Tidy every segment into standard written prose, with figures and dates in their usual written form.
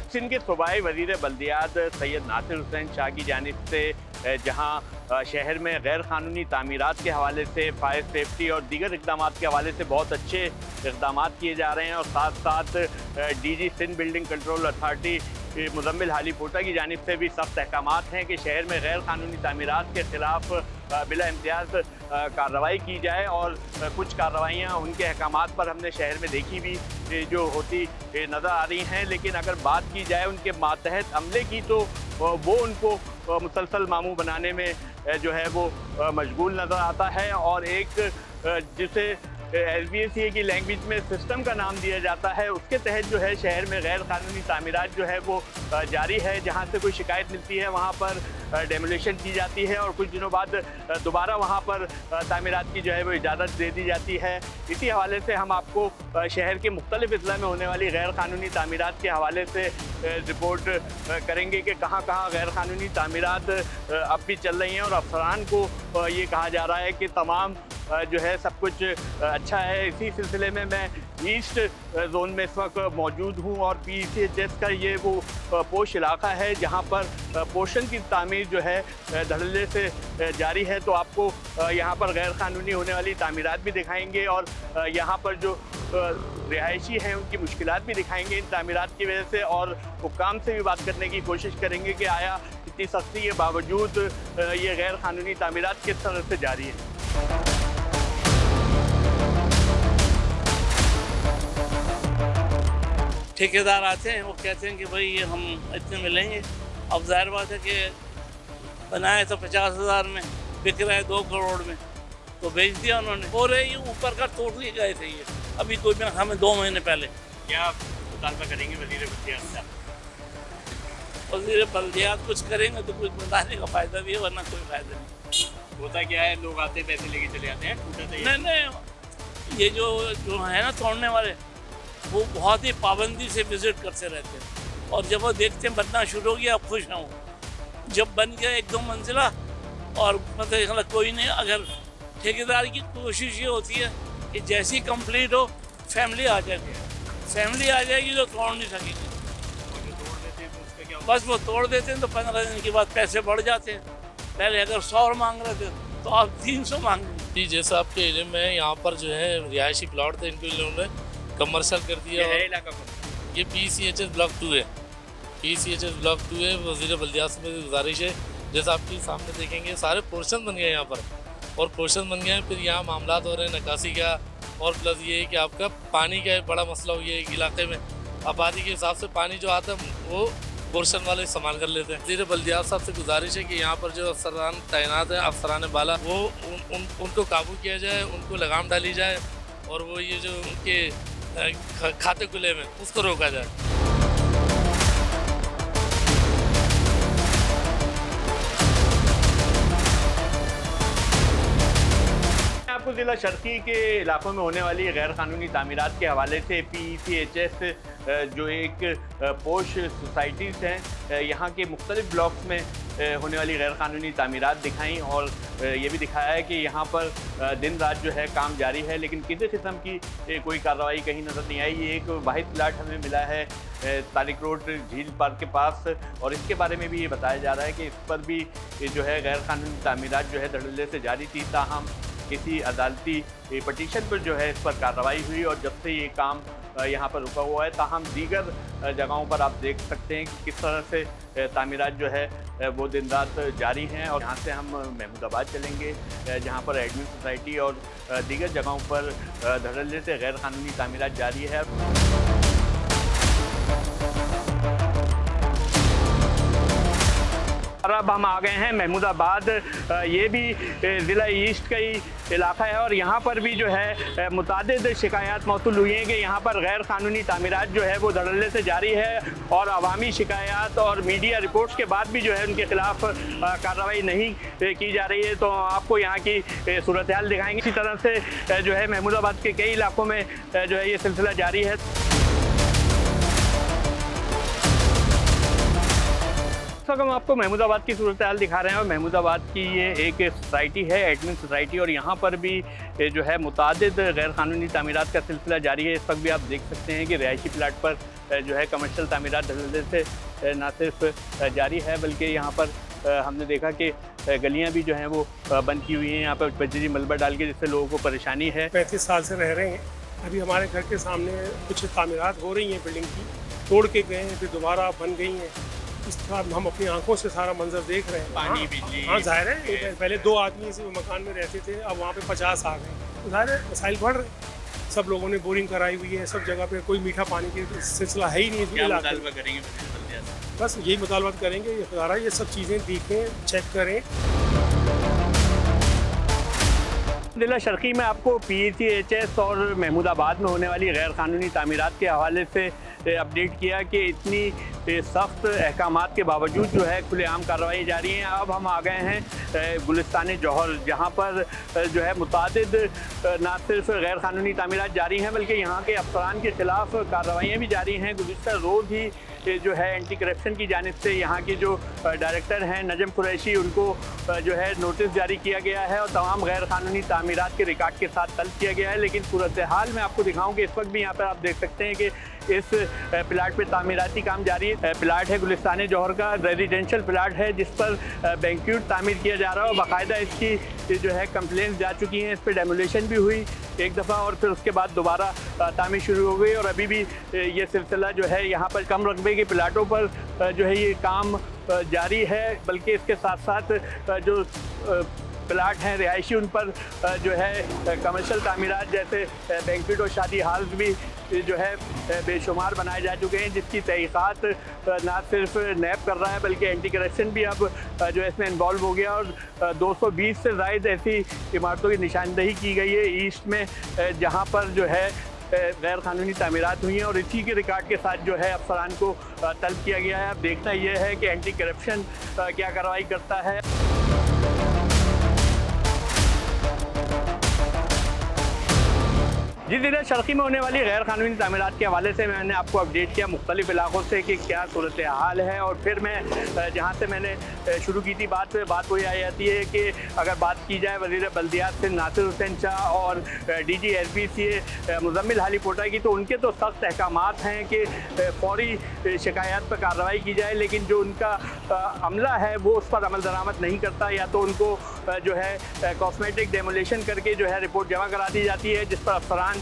सिंध के सूबाई वज़ीर बल्दियात सैयद नासिर हुसैन शाह की जानिब से जहां शहर में गैर कानूनी तामीरात के हवाले से फायर सेफ्टी और दीगर इक़दाम के हवाले से बहुत अच्छे इक़दाम किए जा रहे हैं और साथ साथ DG Sindh building control authority Muzammil हाली पोटा की जानिब से भी सख्त अहकाम हैं कि शहर में गैर कानूनी तामीरात के ख़िलाफ़ बिला इम्तियाज़ कार्रवाई की जाए। और कुछ कार्रवाइयाँ उनके अहकाम पर हमने शहर में देखी भी जो होती नज़र आ रही हैं, लेकिन अगर बात की जाए उनके मातहत अमले की तो वो उनको मुसलसल मामू बनाने में जो है वो मशगूल नज़र आता है। और एक जिसे SBSA की लैंग्वेज में सिस्टम का नाम दिया जाता है, उसके तहत जो है शहर में गैर कानूनी तामीरात जो है वो जारी है। जहाँ से कोई शिकायत मिलती है वहाँ पर डेमोलिशन की जाती है और कुछ दिनों बाद दोबारा वहाँ पर तामीरात की जो है वो इजाज़त दे दी जाती है। इसी हवाले से हम आपको शहर के मुख्तलिफ अज़ला में होने वाली गैर कानूनी तामीरात के हवाले से रिपोर्ट करेंगे कि कहाँ कहाँ गैर कानूनी तामीरात अब भी चल रही हैं और अफसरान को ये कहा जा रहा है कि तमाम जो है सब कुछ अच्छा है। इसी सिलसिले में मैं ईस्ट जोन में इस वक्त मौजूद हूँ और PCHS का ये वो पोश इलाका है जहाँ पर पोषण की तामीर जो है धड़ल्ले से जारी है। तो आपको यहाँ पर गैर कानूनी होने वाली तामीरात भी दिखाएंगे और यहाँ पर जो रिहायशी हैं उनकी मुश्किलात भी दिखाएंगे इन तामीरात की वजह से, और हुक्काम से भी बात करने की कोशिश करेंगे कि आया इतनी सख्ती के बावजूद ये गैर कानूनी तामीरात किस तरह से जारी है। ठेकेदार आते हैं, वो कहते हैं कि भाई ये हम इतने में लेंगे। अब जाहिर बात है कि बनाए तो 50,000 में, बिक रहा है 2 करोड़ में, तो बेच दिया उन्होंने। और ये ऊपर का तोड़ लिए गए थे ये अभी कोई मेरा हमें 2 महीने पहले। क्या मुतालबा करेंगे वज़ीर बल्दियात साहब? वज़ीर बल्दियात कुछ करेंगे तो कुछ बताने का फ़ायदा भी है, वरना कोई फ़ायदा नहीं। होता क्या है, लोग आते पैसे लेके चले जाते हैं। नहीं, ये जो है ना तोड़ने वाले, वो बहुत ही पाबंदी से विज़िट करते रहते हैं और जब वो देखते हैं बनना शुरू हो गया अब खुश हैं वो। जब बन गया 1-2 मंजिला और मतलब कोई नहीं, अगर ठेकेदार की कोशिश ये होती है कि जैसी कंप्लीट हो फैमिली आ जाएगी, तो तोड़ नहीं सकेगी। बस वो तोड़ देते हैं तो 15 दिन के बाद पैसे बढ़ जाते हैं। पहले अगर 100 मांग रहे थे तो आप 300 मांग रहे हैं। जी, जैसा आपके इल्म में यहाँ पर जो है रिहायशी प्लॉट थे, इनको इन्होंने कमर्शियल कर दिया। ये PCHS ब्लॉक 2 है। PCHS ब्लॉक 2 है। वज़ीर बल्दियात से मेरी गुजारिश है, जैसा आपके सामने देखेंगे सारे पोर्शन बन गए यहाँ पर, और पोर्शन बन गए हैं। फिर यहाँ मामला हो रहे हैं निकासी का, और प्लस ये है कि आपका पानी का बड़ा मसला हो गया है इलाके में। आबादी के हिसाब से पानी जो आता है वो पोर्शन वाले इस्तेमाल कर लेते हैं। वज़ीर बल्दियात साहब से गुजारिश है कि यहाँ पर जो अफसरान तैनात हैं, अफसरान बाला, वो उनको काबू किया जाए, उनको लगाम डाली जाए, और वो ये जो उनके खाते खुले में उसको रोका जाए। आपको ज़िला शर्की के इलाकों में होने वाली गैर कानूनी तामीरात के हवाले से PCHS जो एक पोश सोसाइटीज़ हैं, यहाँ के मुख्तलिफ ब्लॉक्स में होने वाली गैर कानूनी तामीरात दिखाई और ये भी दिखाया है कि यहाँ पर दिन रात जो है काम जारी है, लेकिन किसी किस्म की कोई कार्रवाई कहीं नज़र नहीं आई। ये एक वाहिद प्लाट हमें मिला है तारिक रोड झील पार्क के पास, और इसके बारे में भी ये बताया जा रहा है कि इस पर भी जो है गैर कानूनी तामीरात जो है धड़ल्ले से जारी थी। ताहम किसी अदालती पटिशन पर जो है इस पर कार्रवाई हुई और जब से ये काम यहाँ पर रुका हुआ है। ताहम दीगर जगहों पर आप देख सकते हैं कि किस तरह से तामीरात जो है वो दिन रात जारी हैं। और यहाँ से हम महमूदाबाद चलेंगे जहाँ पर एडमिन सोसाइटी और दीगर जगहों पर धड़ल्ले से गैर कानूनी तामीरात जारी है। और अब हम आ गए हैं महमूदाबाद। ये भी ज़िला ईस्ट का ही इलाका है और यहाँ पर भी जो है मुतादिद शिकायत मौसूल हुई हैं कि यहाँ पर गैर कानूनी तामीरात जो है वो धड़ल्ले से जारी है, और अवामी शिकायत और मीडिया रिपोर्ट्स के बाद भी जो है उनके खिलाफ कार्रवाई नहीं की जा रही है। तो आपको यहाँ की सूरत हाल दिखाएंगे। इसी तरह से जो है महमूदाबाद के कई इलाकों में जो है ये सिलसिला जारी है। इस वक्त हम आपको महमूदाबाद की सूरत हाल दिखा रहे हैं और महमूदाबाद की ये एक सोसाइटी है, एडमिन सोसाइटी, और यहाँ पर भी जो है मुतादिद गैर कानूनी तामीरात का सिलसिला जारी है। इस वक्त भी आप देख सकते हैं कि रिहायशी प्लाट पर जो है कमर्शियल तामीरात धड़ल्ले से ना सिर्फ जारी है बल्कि यहाँ पर हमने देखा कि गलियाँ भी जो हैं वो बंद की हुई हैं। यहाँ पर बजरी मलबा डाल के जिससे लोगों को परेशानी है। 35 साल से रह रहे हैं। अभी हमारे घर के सामने कुछ तामीरात हो रही हैं, बिल्डिंग की तोड़ के गए हैं, फिर दोबारा बन गई हैं। इस तरह हम अपनी आंखों से सारा मंजर देख रहे हैं। पानी, बिजली, हाँ जाहिर है, पहले 2 आदमी इस मकान में रहते थे, अब वहाँ पे 50 आ गए। तो जाहिर है मसाइल बढ़ रहे हैं। सब लोगों ने बोरिंग कराई हुई है, सब जगह पे कोई मीठा पानी का सिलसिला है ही नहीं। बस यही मुतालबा करेंगे, ये सब चीज़ें देखें, चेक करें। जिला शर्की में आपको PCHS और महमूदाबाद में होने वाली गैर कानूनी तामीरात के हवाले से अपडेट किया कि इतनी सख्त अहकामात के बावजूद जो है खुलेआम कार्रवाई जारी है। अब हम आ गए हैं गुलिस्तान जौहर, जहाँ पर जो है मुतादिद ना सिर्फ गैर कानूनी तामीरात जारी हैं बल्कि यहाँ के अफसरान के ख़िलाफ़ कार्रवाइयाँ भी जारी हैं। गुज़िश्ता रोज़ ही जो है एंटी करप्शन की जानिब से यहाँ के जो डायरेक्टर हैं नजम कुरैशी, उनको जो है नोटिस जारी किया गया है और तमाम गैर कानूनी तामीरात के रिकॉर्ड के साथ तलब किया गया है। लेकिन सूरत हाल में आपको दिखाऊँ कि इस वक्त भी यहाँ पर आप देख सकते हैं कि इस प्लाट पे तामीराती काम जारी है। प्लाट है गुलिस्तान जौहर का, रेजिडेंशियल प्लाट है जिस पर बैंक्वेट तामीर किया जा रहा है और बाकायदा इसकी जो है कंप्लेंट्स जा चुकी हैं। इस पर डेमोलेशन भी हुई एक दफ़ा और फिर उसके बाद दोबारा तामीर शुरू हो गई और अभी भी ये सिलसिला जो है यहाँ पर कम रकबे के प्लाटों पर जो है ये काम जारी है। बल्कि इसके साथ साथ जो प्लाट हैं रिहायशी, उन पर जो है कमर्शियल तामीरात जैसे बैंक्वेट और शादी हॉल्स भी जो है बेशुमार बनाए जा चुके हैं, जिसकी तहक़ीक़ात ना सिर्फ नैब कर रहा है बल्कि एंटी करप्शन भी अब जो है इसमें इन्वॉल्व हो गया और 220 से ज़ायद ऐसी इमारतों की निशानदही की गई है ईस्ट में, जहाँ पर जो है गैर कानूनी तामीरात हुई हैं और इसी के रिकॉर्ड के साथ जो है अफसरान को तलब किया गया है। अब देखना यह है कि एंटी करप्शन क्या कार्रवाई करता है। जिस जिला शर्की में होने वाली गैर कानूनी तामीरात के हवाले से मैंने आपको अपडेट किया मुख्तलिफ इलाकों से कि क्या सूरत हाल है। और फिर मैं जहाँ से मैंने शुरू की थी बात वही आ जाती है कि अगर बात की जाए वज़ीर बल्दियात से नासिर हुसैन शाह और DG SBCA मुजम्मिल हाली पोटा की, तो उनके तो सख्त अहकामात हैं कि फौरी शिकायत पर कार्रवाई की जाए, लेकिन जो उनका अमला है वो उस पर अमल दरामद नहीं करता, या तो उनको जो है कॉस्मेटिक डेमोलेशन करके जो है रिपोर्ट जमा करा दी जाती है जिस पर अफसरान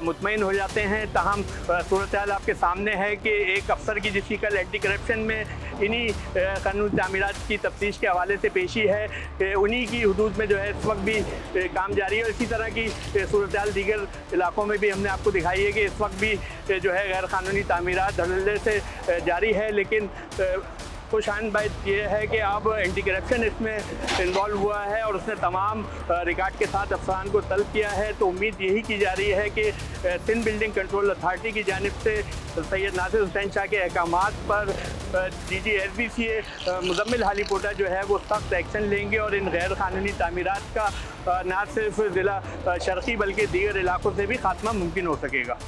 मुतमईन हो जाते हैं। ताहम सूरत हाल आपके सामने है कि एक अफसर की जिसकी कल एंटी करप्शन में इन्हीं कानूनी तामीरात की तफ्तीश के हवाले से पेशी है, उन्हीं की हुदूद में जो है इस वक्त भी काम जारी है। और इसी तरह की सूरत हाल दीगर इलाकों में भी हमने आपको दिखाई है कि इस वक्त भी जो है गैर कानूनी तामीरात धड़ल्ले से जारी है। लेकिन खुशान बात यह है कि अब एंटी करप्शन इसमें इन्वॉल्व हुआ है और उसने तमाम रिकॉर्ड के साथ अफसरान को तलब किया है। तो उम्मीद यही की जा रही है कि सिंध बिल्डिंग कंट्रोल अथॉरिटी की जानिब से सैयद नासिर हुसैन शाह के अहकामात पर DG SBCA मुजम्मिल हाली पोटा जो है वो सख्त एक्शन लेंगे और इन गैर कानूनी तामीरात का न सिर्फ ज़िला शर्की बल्कि दीगर इलाकों से भी खात्मा मुमकिन हो सकेगा।